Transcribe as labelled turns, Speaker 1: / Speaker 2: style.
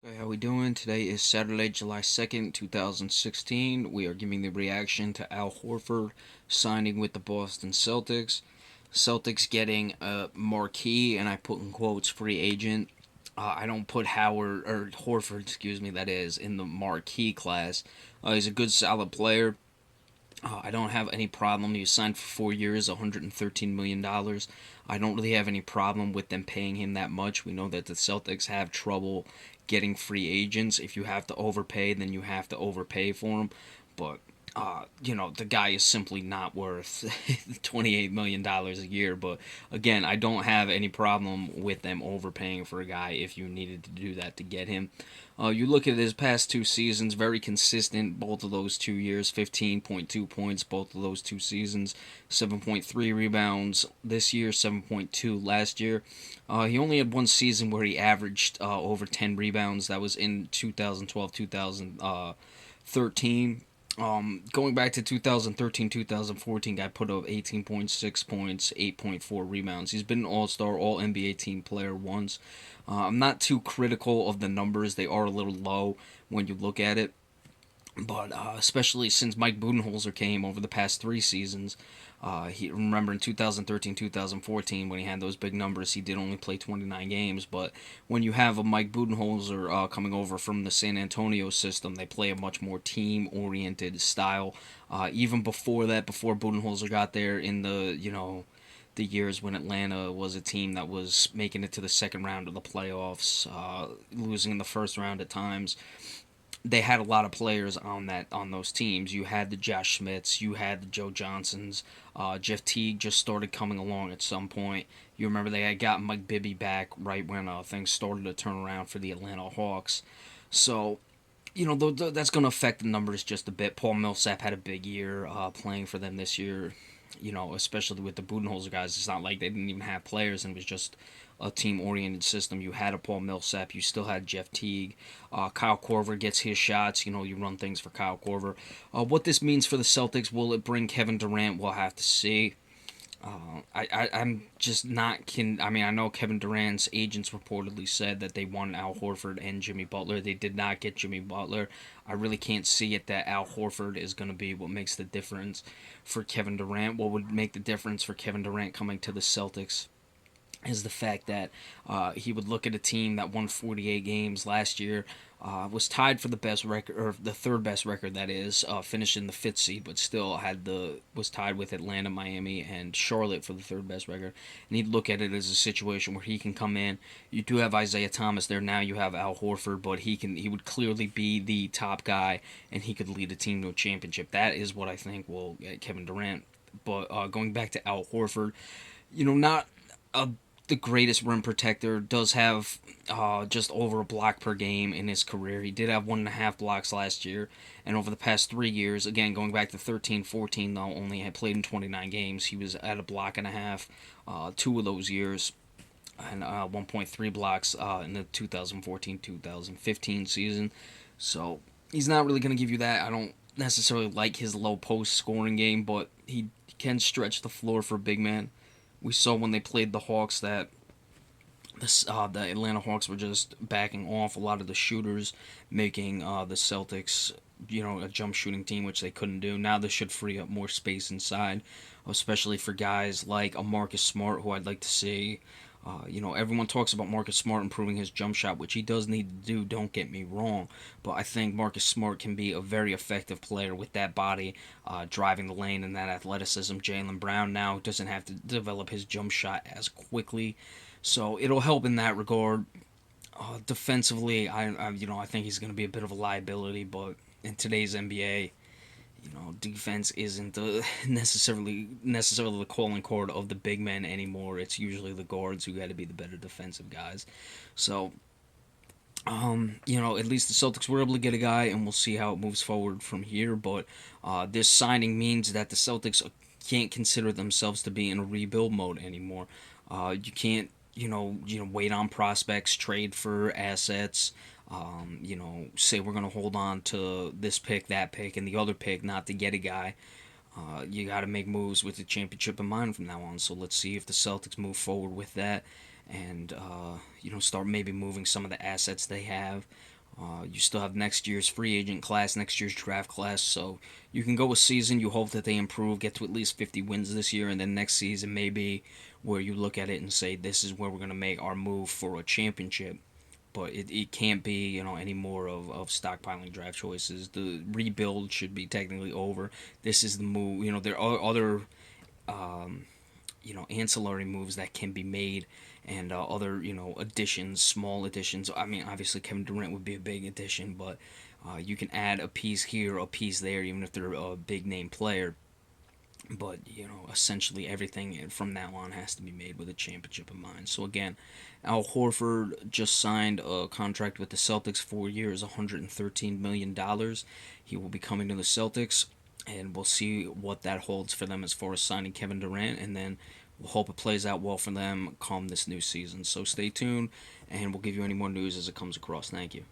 Speaker 1: Hey, how we doing? Today is Saturday, July 2nd, 2016. We are giving the reaction to Al Horford signing with the Boston Celtics. Celtics getting a marquee, and I put in quotes, free agent. I don't put Howard or Horford, excuse me, that is, in the marquee class. He's a good, solid player. I don't have any problem. He was signed for 4 years, $113 million. I don't really have any problem with them paying him that much. We know that the Celtics have trouble getting free agents. If you have to overpay, then you have to overpay for him. But the guy is simply not worth $28 million a year. But again, I don't have any problem with them overpaying for a guy if you needed to do that to get him. You look at his past two seasons, very consistent, both of those 2 years, 15.2 points, both of those two seasons, 7.3 rebounds this year, 7.2 last year. He only had one season where he averaged over 10 rebounds. That was in 2012, 2013. Going back to 2013, 2014, guy put up 18.6 points, 8.4 rebounds. He's been an all-star, all NBA team player once. I'm not too critical of the numbers. They are a little low when you look at it. But especially since Mike Budenholzer came over the past three seasons, he remember in 2013, 2014 when he had those big numbers, he did only play 29 games. But when you have a Mike Budenholzer coming over from the San Antonio system, they play a much more team-oriented style. Even before that, before Budenholzer got there in the years when Atlanta was a team that was making it to the second round of the playoffs, losing in the first round at times, they had a lot of players on those teams. You had the Josh Smiths, you had the Joe Johnsons, Jeff Teague just started coming along at some point. You remember they had got Mike Bibby back right when things started to turn around for the Atlanta Hawks. So that's going to affect the numbers just a bit. Paul Millsap had a big year playing for them this year. Especially with the Budenholzer guys, it's not like they didn't even have players and it was just a team-oriented system. You had a Paul Millsap, you still had Jeff Teague. Kyle Korver gets his shots. You run things for Kyle Korver. What this means for the Celtics, will it bring Kevin Durant? We'll have to see. I'm just not can. I mean, I know Kevin Durant's agents reportedly said that they wanted Al Horford and Jimmy Butler. They did not get Jimmy Butler. I really can't see it that Al Horford is going to be what makes the difference for Kevin Durant. What would make the difference for Kevin Durant coming to the Celtics is the fact that he would look at a team that won 48 games last year, was tied for the best record, or the third best record, that is, finished in the fifth seed, but still was tied with Atlanta, Miami, and Charlotte for the third best record. And he'd look at it as a situation where he can come in. You do have Isaiah Thomas there now. You have Al Horford, but he would clearly be the top guy, and he could lead a team to a championship. That is what I think will get Kevin Durant. But going back to Al Horford, not a the greatest rim protector, does have just over a block per game in his career. He did have 1.5 blocks last year, and over the past 3 years, again going back to 13, 14, though only had played in 29 games, he was at a block and a half 2 of those years, and 1.3 blocks in the 2014-2015 season. So he's not really going to give you that. I don't necessarily like his low post scoring game, but he can stretch the floor for a big man. We saw when they played the Hawks that the Atlanta Hawks were just backing off a lot of the shooters, making the Celtics, a jump shooting team, which they couldn't do. Now this should free up more space inside, especially for guys like a Marcus Smart, who I'd like to see. Everyone talks about Marcus Smart improving his jump shot, which he does need to do, don't get me wrong. But I think Marcus Smart can be a very effective player with that body, driving the lane and that athleticism. Jaylen Brown now doesn't have to develop his jump shot as quickly. So it'll help in that regard. Defensively, I think he's going to be a bit of a liability, but in today's NBA, defense isn't necessarily the calling card of the big men anymore. It's usually the guards who got to be the better defensive guys. So, at least the Celtics were able to get a guy, and we'll see how it moves forward from here. But this signing means that the Celtics can't consider themselves to be in a rebuild mode anymore. You can't, wait on prospects, trade for assets. Say we're gonna hold on to this pick, that pick, and the other pick, not to get a guy. You got to make moves with the championship in mind from now on. So let's see if the Celtics move forward with that. and start maybe moving some of the assets they have. You still have next year's free agent class, next year's draft class, so you can go a season. You hope that they improve, get to at least 50 wins this year, and then next season maybe where you look at it and say this is where we're going to make our move for a championship. But it can't be any more of stockpiling draft choices. The rebuild should be technically over. This is the move. There are other ancillary moves that can be made, and other additions, small additions. I mean, obviously Kevin Durant would be a big addition, but you can add a piece here, a piece there, even if they're a big name player. But essentially everything from now on has to be made with a championship in mind. So again, Al Horford just signed a contract with the Celtics, 4 years, $113 million. He will be coming to the Celtics, and we'll see what that holds for them as far as signing Kevin Durant, and then we'll hope it plays out well for them come this new season. So stay tuned, and we'll give you any more news as it comes across. Thank you.